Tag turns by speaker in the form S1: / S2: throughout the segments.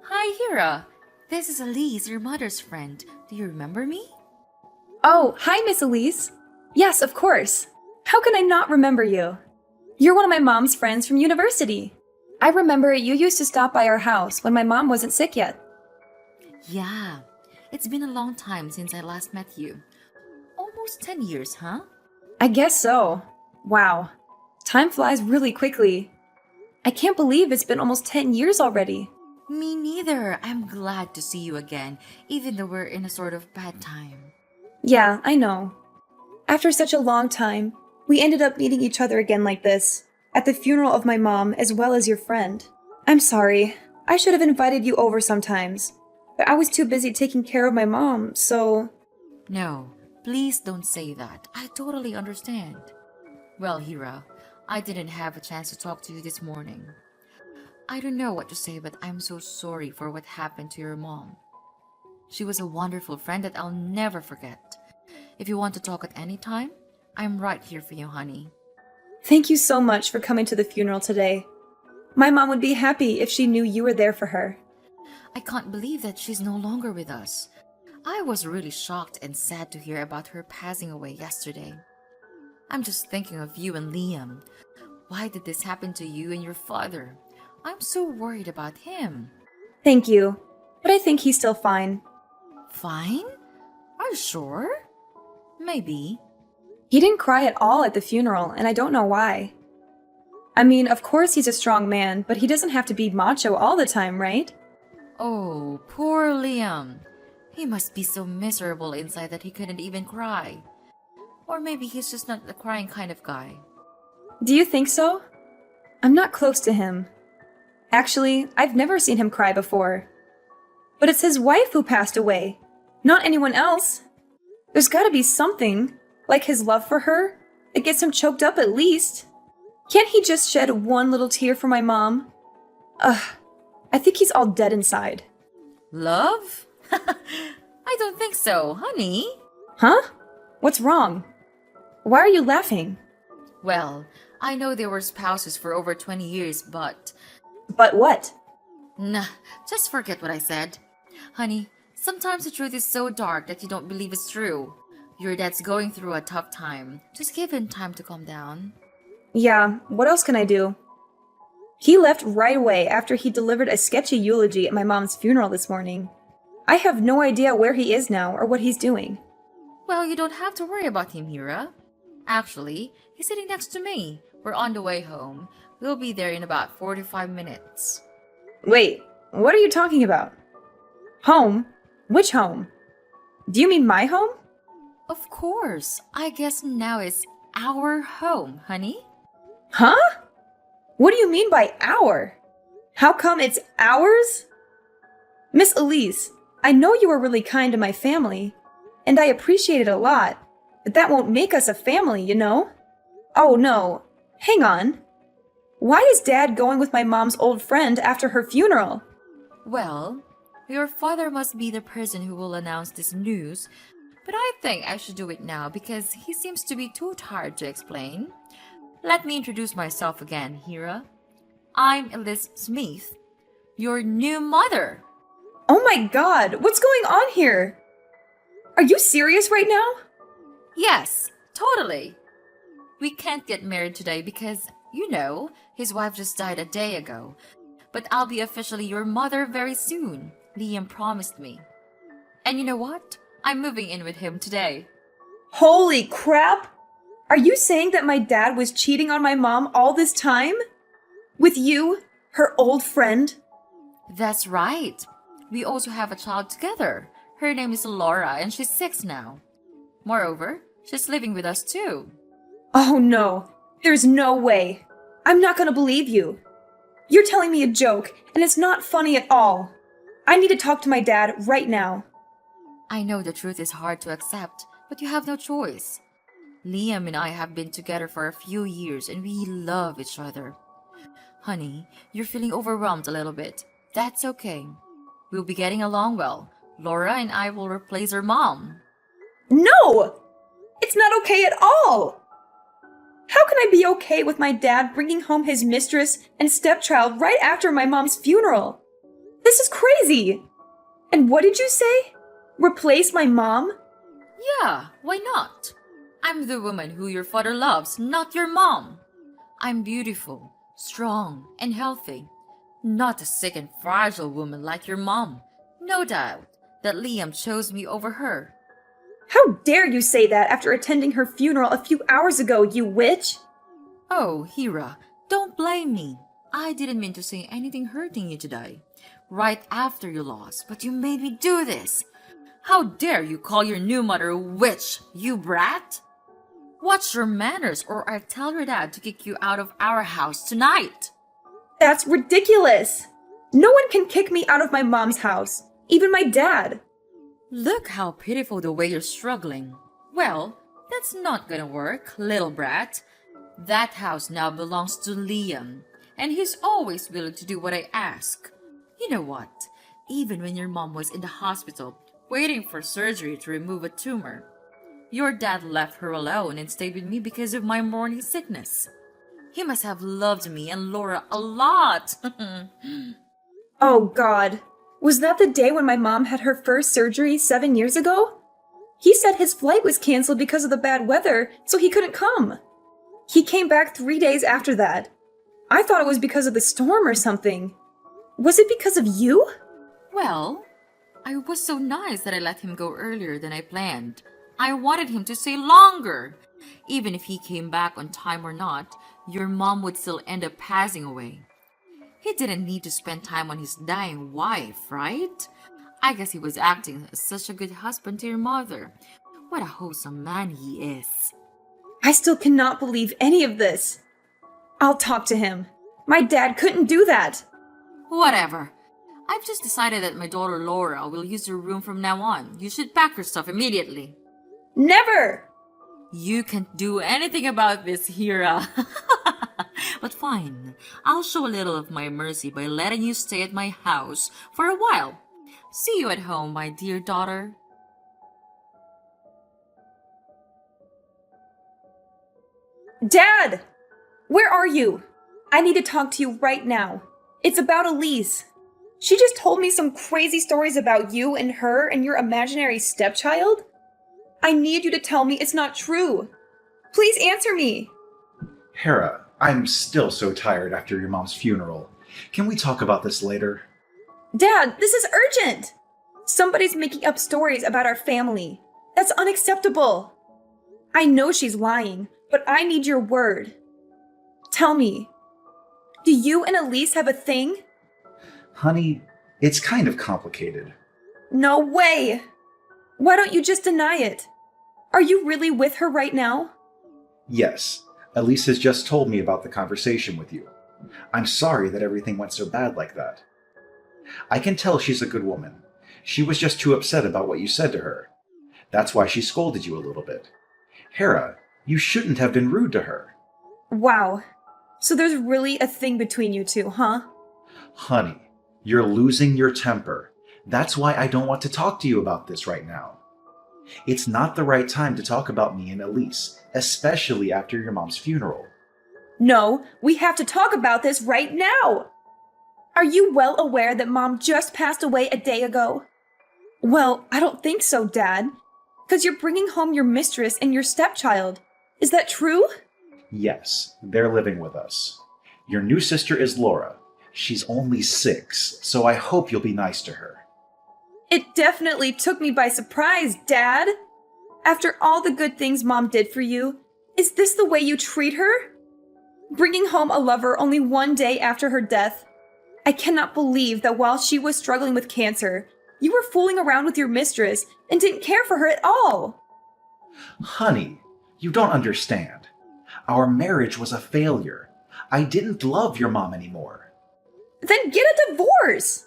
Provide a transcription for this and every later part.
S1: Hi, Hira. This is Elise, your mother's friend. Do you remember me?
S2: Oh, hi, Miss Elise. Yes, of course. How can I not remember you? You're one of my mom's friends from university. I remember you used to stop by our house when my mom wasn't sick yet.
S1: Yeah. It's been a long time since I last met you. Almost 10 years, huh?
S2: I guess so. Wow. Time flies really quickly. I can't believe it's been almost 10 years already.
S1: Me neither. I'm glad to see you again, even though we're in a sort of bad time.
S2: Yeah, I know. After such a long time, we ended up meeting each other again like this, at the funeral of my mom as well as your friend. I'm sorry. I should have invited you over sometimes, but I was too busy taking care of my mom, so.
S1: No, please don't say that. I totally understand. Well, Hira, I didn't have a chance to talk to you this morning. I don't know what to say, but I'm so sorry for what happened to your mom. She was a wonderful friend that I'll never forget. If you want to talk at any time, I'm right here for you, honey.
S2: Thank you so much for coming to the funeral today. My mom would be happy if she knew you were there for her.
S1: I can't believe that she's no longer with us. I was really shocked and sad to hear about her passing away yesterday. I'm just thinking of you and Liam. Why did this happen to you and your father? I'm so worried about him.
S2: Thank you, but I think he's still fine.
S1: Fine? Are you sure? Maybe.
S2: He didn't cry at all at the funeral, and I don't know why. I mean, of course he's a strong man, but he doesn't have to be macho all the time, right?
S1: Oh, poor Liam. He must be so miserable inside that he couldn't even cry. Or maybe he's just not the crying kind of guy.
S2: Do you think so? I'm not close to him. Actually, I've never seen him cry before. But it's his wife who passed away, not anyone else. There's gotta be something, like his love for her, that gets him choked up at least. Can't he just shed one little tear for my mom? Ugh, I think he's all dead inside.
S1: Love? I don't think so, honey.
S2: Huh? What's wrong? Why are you laughing?
S1: Well, I know they were spouses for over 20 years, but.
S2: But what?
S1: Nah, just forget what I said. Honey, sometimes the truth is so dark that you don't believe it's true. Your dad's going through a tough time. Just give him time to calm down.
S2: Yeah, what else can I do? He left right away after he delivered a sketchy eulogy at my mom's funeral this morning. I have no idea where he is now or what he's doing.
S1: Well, you don't have to worry about him, Hira. Actually, he's sitting next to me. We're on the way home. We'll be there in about 45 minutes.
S2: Wait, what are you talking about? Home? Which home? Do you mean my home?
S1: Of course. I guess now is our home, honey.
S2: Huh? What do you mean by our? How come it's ours? Miss Elise, I know you were really kind to my family, and I appreciate it a lot, but that won't make us a family, you know? Oh no, hang on. Why is Dad going with my mom's old friend after her funeral?
S1: Well, your father must be the person who will announce this news, but I think I should do it now because he seems to be too tired to explain. Let me introduce myself again, Hira. I'm Elise Smith, your new mother.
S2: Oh my god, what's going on here? Are you serious right now?
S1: Yes, totally. We can't get married today because, his wife just died a day ago. But I'll be officially your mother very soon, Liam promised me. And you know what? I'm moving in with him today.
S2: Holy crap! Are you saying that my dad was cheating on my mom all this time? With you, her old friend?
S1: That's right. We also have a child together. Her name is Laura and she's 6 now. Moreover, she's living with us too.
S2: Oh no, there's no way. I'm not gonna believe you. You're telling me a joke, and it's not funny at all. I need to talk to my dad right now.
S1: I know the truth is hard to accept, but you have no choice. Liam and I have been together for a few years and we love each other. Honey, you're feeling overwhelmed a little bit. That's okay. We'll be getting along well. Laura and I will replace her mom.
S2: No! It's not okay at all! How can I be okay with my dad bringing home his mistress and stepchild right after my mom's funeral? This is crazy! And what did you say? Replace my mom?
S1: Yeah, why not? I'm the woman who your father loves, not your mom. I'm beautiful, strong, and healthy. Not a sick and fragile woman like your mom. No doubt that Liam chose me over her.
S2: How dare you say that after attending her funeral a few hours ago, you witch?
S1: Oh, Hira, don't blame me. I didn't mean to say anything hurting you today, right after your loss, but you made me do this. How dare you call your new mother a witch, you brat? Watch your manners or I'll tell your dad to kick you out of our house tonight.
S2: That's ridiculous! No one can kick me out of my mom's house, even my dad.
S1: Look how pitiful the way you're struggling. Well, that's not gonna work, little brat. That house now belongs to Liam, and he's always willing to do what I ask. You know what? Even when your mom was in the hospital, waiting for surgery to remove a tumor, your dad left her alone and stayed with me because of my morning sickness. He must have loved me and Laura a lot.
S2: Oh God. Was that the day when my mom had her first surgery 7 years ago? He said his flight was canceled because of the bad weather, so he couldn't come. He came back 3 days after that. I thought it was because of the storm or something. Was it because of you?
S1: Well, I was so nice that I let him go earlier than I planned. I wanted him to stay longer. Even if he came back on time or not, your mom would still end up passing away. He didn't need to spend time on his dying wife, right? I guess he was acting as such a good husband to your mother. What a wholesome man he is.
S2: I still cannot believe any of this. I'll talk to him. My dad couldn't do that.
S1: Whatever. I've just decided that my daughter Laura will use your room from now on. You should pack your stuff immediately.
S2: Never!
S1: You can't do anything about this, Hira. But fine, I'll show a little of my mercy by letting you stay at my house for a while. See you at home, my dear daughter.
S2: Dad! Where are you? I need to talk to you right now. It's about Elise. She just told me some crazy stories about you and her and your imaginary stepchild. I need you to tell me it's not true. Please answer me.
S3: Hera, I'm still so tired after your mom's funeral. Can we talk about this later?
S2: Dad, this is urgent. Somebody's making up stories about our family. That's unacceptable. I know she's lying, but I need your word. Tell me, do you and Elise have a thing?
S3: Honey, it's kind of complicated.
S2: No way! Why don't you just deny it? Are you really with her right now?
S3: Yes, Elise has just told me about the conversation with you. I'm sorry that everything went so bad like that. I can tell she's a good woman. She was just too upset about what you said to her. That's why she scolded you a little bit. Hera, you shouldn't have been rude to her.
S2: Wow. So there's really a thing between you two, huh?
S3: Honey, you're losing your temper. That's why I don't want to talk to you about this right now. It's not the right time to talk about me and Elise, especially after your mom's funeral.
S2: No, we have to talk about this right now! Are you well aware that Mom just passed away a day ago? Well, I don't think so, Dad. 'Cause you're bringing home your mistress and your stepchild. Is that true?
S3: Yes, they're living with us. Your new sister is Laura. She's only 6, so I hope you'll be nice to her.
S2: It definitely took me by surprise, Dad. After all the good things Mom did for you, is this the way you treat her? Bringing home a lover only 1 day after her death? I cannot believe that while she was struggling with cancer, you were fooling around with your mistress and didn't care for her at all.
S3: Honey, you don't understand. Our marriage was a failure. I didn't love your mom anymore.
S2: Then get a divorce!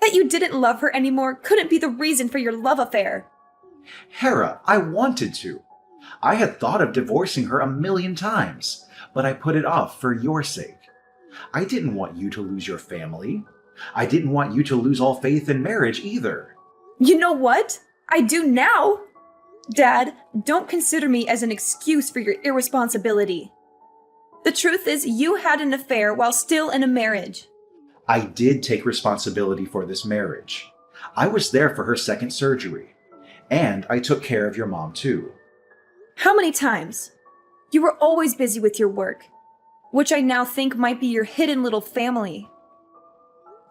S2: That you didn't love her anymore couldn't be the reason for your love affair.
S3: Hera, I wanted to. I had thought of divorcing her 1,000,000 times, but I put it off for your sake. I didn't want you to lose your family. I didn't want you to lose all faith in marriage either.
S2: You know what? I do now! Dad, don't consider me as an excuse for your irresponsibility. The truth is, you had an affair while still in a marriage.
S3: I did take responsibility for this marriage. I was there for her second surgery. And I took care of your mom too.
S2: How many times? You were always busy with your work, which I now think might be your hidden little family.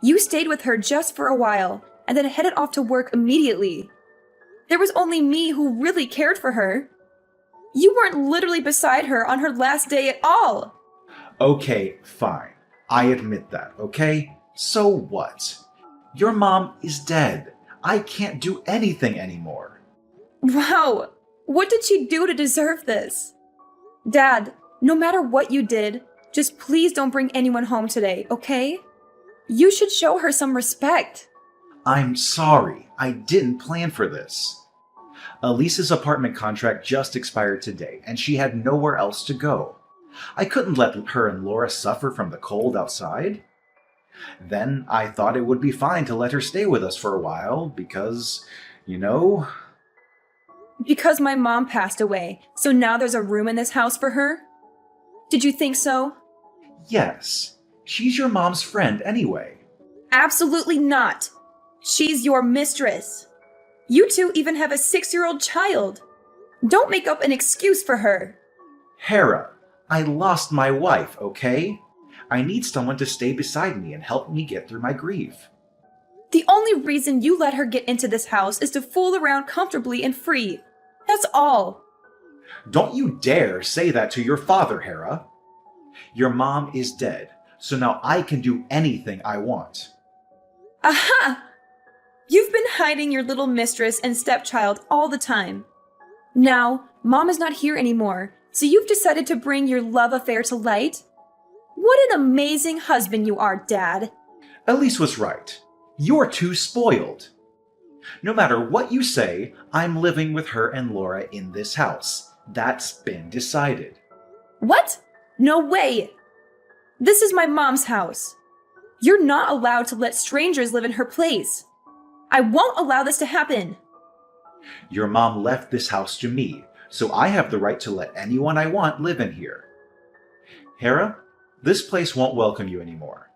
S2: You stayed with her just for a while and then headed off to work immediately. There was only me who really cared for her. You weren't literally beside her on her last day at all.
S3: Okay, fine. I admit that, okay? So what? Your mom is dead. I can't do anything anymore.
S2: Wow, what did she do to deserve this? Dad, no matter what you did, just please don't bring anyone home today, okay? You should show her some respect.
S3: I'm sorry. I didn't plan for this. Elise's apartment contract just expired today, and she had nowhere else to go. I couldn't let her and Laura suffer from the cold outside. Then I thought it would be fine to let her stay with us for a while because, you know...
S2: Because my mom passed away, so now there's a room in this house for her? Did you think so?
S3: Yes. She's your mom's friend anyway.
S2: Absolutely not. She's your mistress. You two even have a 6-year-old child. Don't make up an excuse for her.
S3: Hera, I lost my wife, okay? I need someone to stay beside me and help me get through my grief.
S2: The only reason you let her get into this house is to fool around comfortably and free. That's all.
S3: Don't you dare say that to your father, Hera. Your mom is dead, so now I can do anything I want.
S2: Aha! You've been hiding your little mistress and stepchild all the time. Now, Mom is not here anymore, so you've decided to bring your love affair to light? What an amazing husband you are, Dad.
S3: Elise was right. You're too spoiled. No matter what you say, I'm living with her and Laura in this house. That's been decided.
S2: What? No way! This is my mom's house. You're not allowed to let strangers live in her place. I won't allow this to happen.
S3: Your mom left this house to me, so I have the right to let anyone I want live in here. Hera, this place won't welcome you anymore.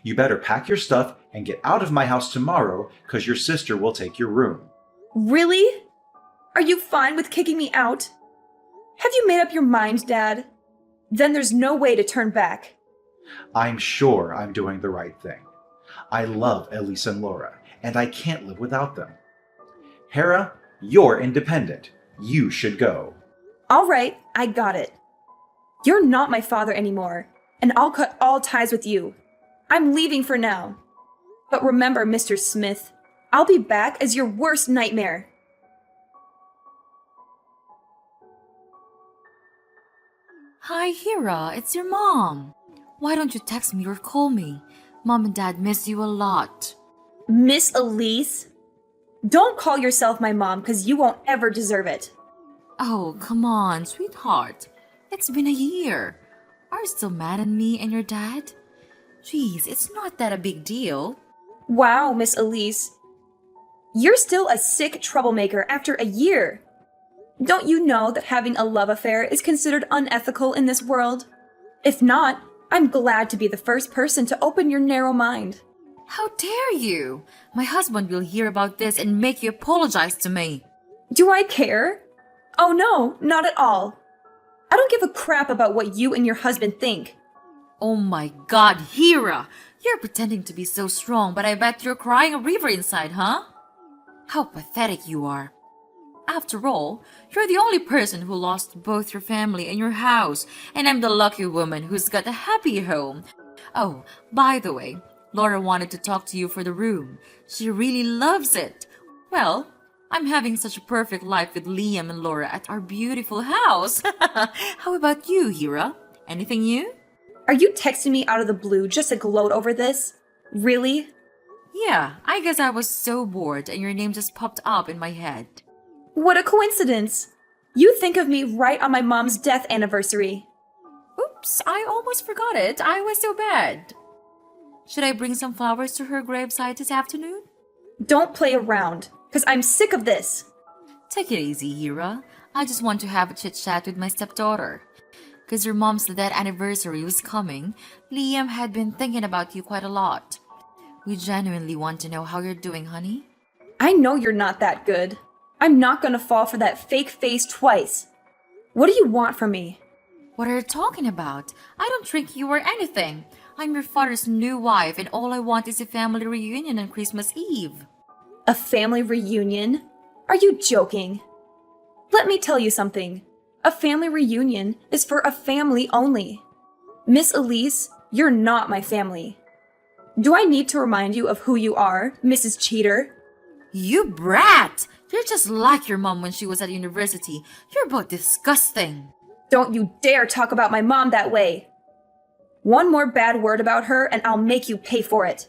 S3: You better pack your stuff and get out of my house tomorrow, because your sister will take your room.
S2: Really? Are you fine with kicking me out? Have you made up your mind, Dad? Then there's no way to turn back.
S3: I'm sure I'm doing the right thing. I love Elise and Laura, and I can't live without them. Hera, you're independent. You should go.
S2: All right, I got it. You're not my father anymore, and I'll cut all ties with you. I'm leaving for now. But remember, Mr. Smith, I'll be back as your worst nightmare.
S1: Hi, Hera, it's your mom. Why don't you text me or call me? Mom and Dad miss you a lot.
S2: Miss Elise? Don't call yourself my mom, because you won't ever deserve it.
S1: Oh, come on, sweetheart. It's been a year. Are you still mad at me and your dad? Jeez, it's not that a big deal.
S2: Wow, Miss Elise. You're still a sick troublemaker after a year. Don't you know that having a love affair is considered unethical in this world? If not, I'm glad to be the first person to open your narrow mind.
S1: How dare you? My husband will hear about this and make you apologize to me.
S2: Do I care? Oh no, not at all. I don't give a crap about what you and your husband think.
S1: Oh my god, Hera! You're pretending to be so strong, but I bet you're crying a river inside, huh? How pathetic you are. After all, you're the only person who lost both your family and your house, and I'm the lucky woman who's got a happy home. Oh, by the way, Laura wanted to talk to you for the room. She really loves it. Well, I'm having such a perfect life with Liam and Laura at our beautiful house. How about you, Hera? Anything new?
S2: Are you texting me out of the blue just to gloat over this? Really?
S1: Yeah, I guess I was so bored and your name just popped up in my head.
S2: What a coincidence! You think of me right on my mom's death anniversary.
S1: Oops, I almost forgot it. I was so bad. Should I bring some flowers to her gravesite this afternoon?
S2: Don't play around, because I'm sick of this.
S1: Take it easy, Hera. I just want to have a chit-chat with my stepdaughter. Because your mom's dead anniversary was coming, Liam had been thinking about you quite a lot. We genuinely want to know how you're doing, honey.
S2: I know you're not that good. I'm not gonna fall for that fake face twice. What do you want from me?
S1: What are you talking about? I don't trick you or anything. I'm your father's new wife, and all I want is a family reunion on Christmas Eve.
S2: A family reunion? Are you joking? Let me tell you something. A family reunion is for a family only. Miss Elise, you're not my family. Do I need to remind you of who you are, Mrs. Cheater?
S1: You brat! You're just like your mom when she was at university. You're both disgusting.
S2: Don't you dare talk about my mom that way. One more bad word about her and I'll make you pay for it.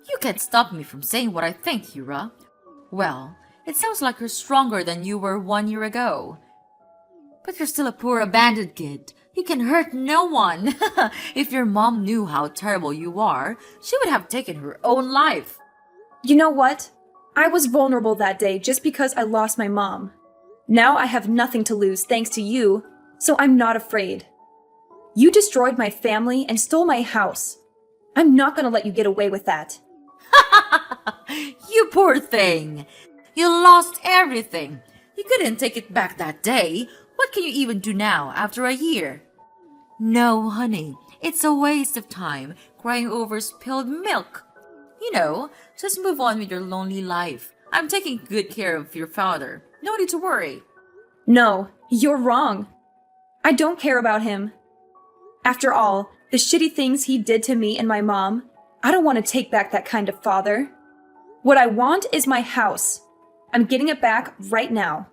S1: You can't stop me from saying what I think, Hira. Well, it sounds like you're stronger than you were 1 year ago. But you're still a poor abandoned kid. You can hurt no one. If your mom knew how terrible you are, she would have taken her own life.
S2: You know what? I was vulnerable that day just because I lost my mom. Now I have nothing to lose thanks to you, so I'm not afraid. You destroyed my family and stole my house. I'm not gonna let you get away with that.
S1: You poor thing. You lost everything. You couldn't take it back that day. What can you even do now after a year? No, honey. It's a waste of time crying over spilled milk. You know, just move on with your lonely life. I'm taking good care of your father. No need to worry.
S2: No, you're wrong. I don't care about him. After all, the shitty things he did to me and my mom, I don't want to take back that kind of father. What I want is my house. I'm getting it back right now.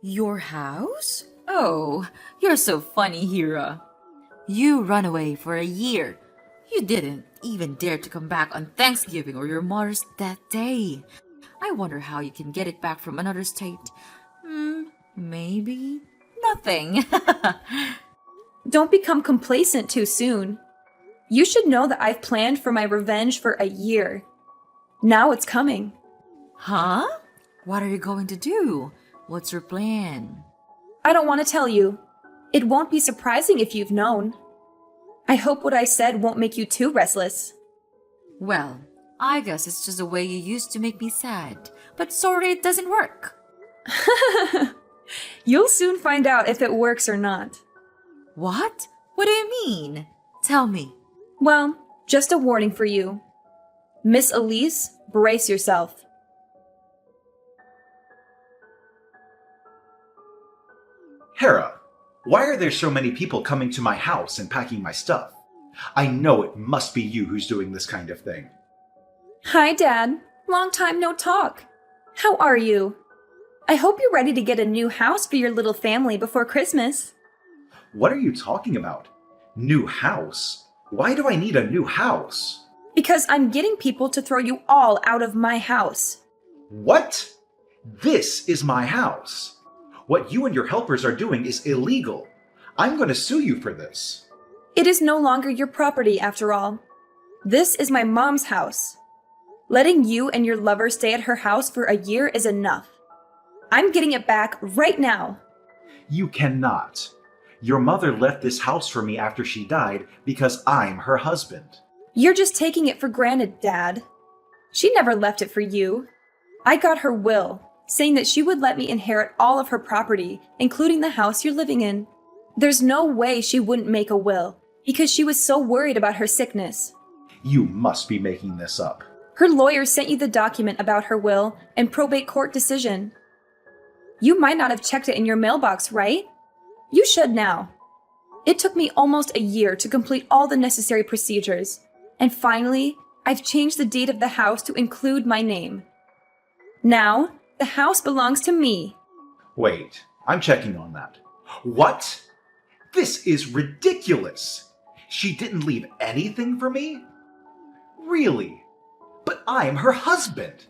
S1: Your house? Oh, you're so funny, Hira. You run away for a year. You didn't even dare to come back on Thanksgiving or your mother's death day. I wonder how you can get it back from another state. Maybe nothing.
S2: Don't become complacent too soon. You should know that I've planned for my revenge for a year. Now it's coming.
S1: Huh? What are you going to do? What's your plan?
S2: I don't want to tell you. It won't be surprising if you've known. I hope what I said won't make you too restless.
S1: Well, I guess it's just a way you used to make me sad. But sorry it doesn't work.
S2: You'll soon find out if it works or not.
S1: What? What do you mean? Tell me.
S2: Well, just a warning for you. Miss Elise, brace yourself.
S3: Hera, why are there so many people coming to my house and packing my stuff? I know it must be you who's doing this kind of thing.
S2: Hi, Dad. Long time no talk. How are you? I hope you're ready to get a new house for your little family before Christmas.
S3: What are you talking about? New house? Why do I need a new house?
S2: Because I'm getting people to throw you all out of my house.
S3: What? This is my house. What you and your helpers are doing is illegal. I'm going to sue you for this.
S2: It is no longer your property, after all. This is my mom's house. Letting you and your lover stay at her house for a year is enough. I'm getting it back right now.
S3: You cannot. Your mother left this house for me after she died because I'm her husband.
S2: You're just taking it for granted, Dad. She never left it for you. I got her will, saying that she would let me inherit all of her property, including the house you're living in. There's no way she wouldn't make a will, because she was so worried about her sickness.
S3: You must be making this up.
S2: Her lawyer sent you the document about her will and probate court decision. You might not have checked it in your mailbox, right? You should now. It took me almost a year to complete all the necessary procedures, and finally, I've changed the deed of the house to include my name. Now, the house belongs to me.
S3: Wait, I'm checking on that. What? This is ridiculous. She didn't leave anything for me? Really? But I'm her husband.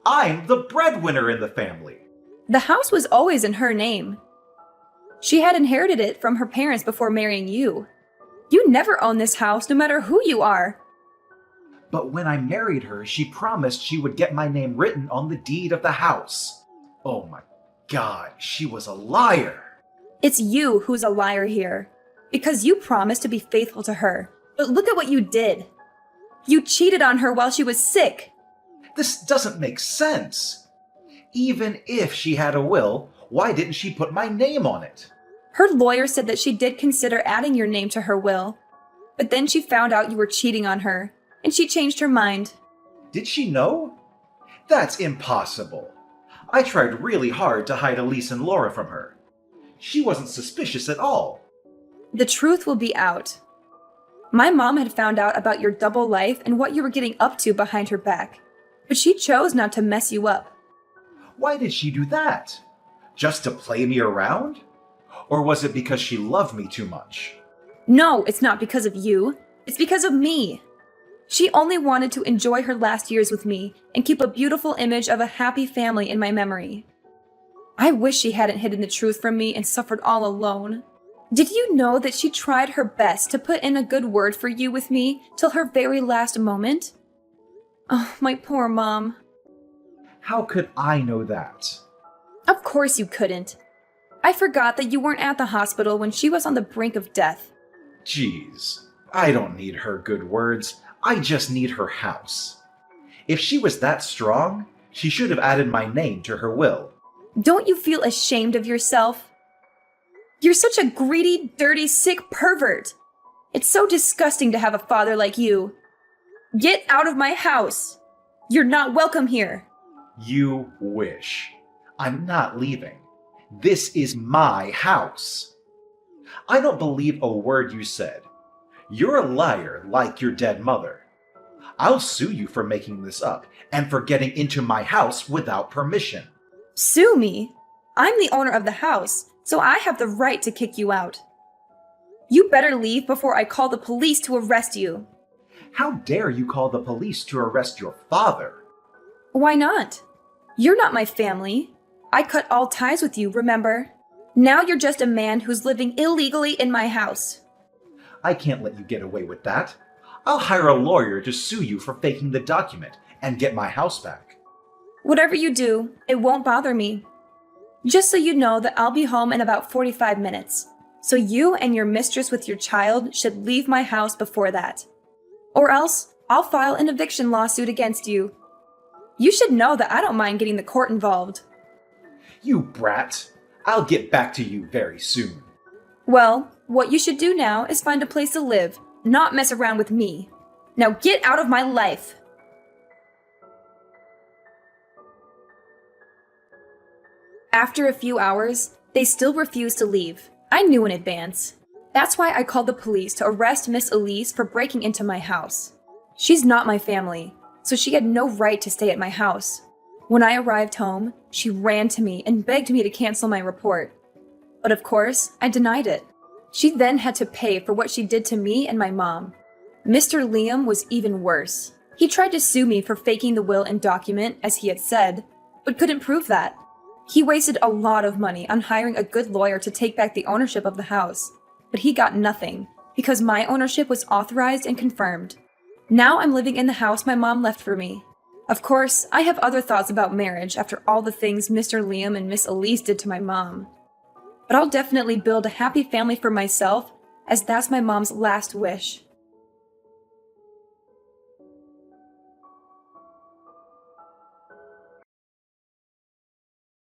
S3: I'm the breadwinner in the family.
S2: The house was always in her name. She had inherited it from her parents before marrying you. You never own this house, no matter who you are.
S3: But when I married her, she promised she would get my name written on the deed of the house. Oh my God, she was a liar.
S2: It's you who's a liar here. because you promised to be faithful to her. But look at what you did. You cheated on her while she was sick.
S3: This doesn't make sense. Even if she had a will, why didn't she put my name on it?
S2: Her lawyer said that she did consider adding your name to her will, but then she found out you were cheating on her, and she changed her mind.
S3: Did she know? That's impossible. I tried really hard to hide Elise and Laura from her. She wasn't suspicious at all.
S2: The truth will be out. My mom had found out about your double life and what you were getting up to behind her back, but she chose not to mess you up.
S3: Why did she do that? Just to play me around? Or was it because she loved me too much?
S2: No, it's not because of you. It's because of me. She only wanted to enjoy her last years with me and keep a beautiful image of a happy family in my memory. I wish she hadn't hidden the truth from me and suffered all alone. Did you know that she tried her best to put in a good word for you with me till her very last moment? Oh, my poor mom.
S3: How could I know that?
S2: Of course you couldn't. I forgot that you weren't at the hospital when she was on the brink of death.
S3: Jeez, I don't need her good words. I just need her house. If she was that strong, she should have added my name to her will.
S2: Don't you feel ashamed of yourself? You're such a greedy, dirty, sick pervert. It's so disgusting to have a father like you. Get out of my house. You're not welcome here.
S3: You wish. I'm not leaving. This is my house. I don't believe a word you said. You're a liar like your dead mother. I'll sue you for making this up and for getting into my house without permission.
S2: Sue me? I'm the owner of the house, so I have the right to kick you out. You better leave before I call the police to arrest you.
S3: How dare you call the police to arrest your father?
S2: Why not? You're not my family. I cut all ties with you, remember? Now you're just a man who's living illegally in my house.
S3: I can't let you get away with that. I'll hire a lawyer to sue you for faking the document and get my house back.
S2: Whatever you do, it won't bother me. Just so you know that I'll be home in about 45 minutes. So you and your mistress with your child should leave my house before that. Or else, I'll file an eviction lawsuit against you. You should know that I don't mind getting the court involved.
S3: You brat! I'll get back to you very soon.
S2: Well, what you should do now is find a place to live, not mess around with me. Now get out of my life! After a few hours, they still refused to leave. I knew in advance. That's why I called the police to arrest Miss Elise for breaking into my house. She's not my family, so she had no right to stay at my house. When I arrived home, she ran to me and begged me to cancel my report. But of course, I denied it. She then had to pay for what she did to me and my mom. Mr. Liam was even worse. He tried to sue me for faking the will and document, as he had said, but couldn't prove that. He wasted a lot of money on hiring a good lawyer to take back the ownership of the house, but he got nothing because my ownership was authorized and confirmed. Now I'm living in the house my mom left for me. Of course, I have other thoughts about marriage after all the things Mr. Liam and Miss Elise did to my mom. But I'll definitely build a happy family for myself, as that's my mom's last wish.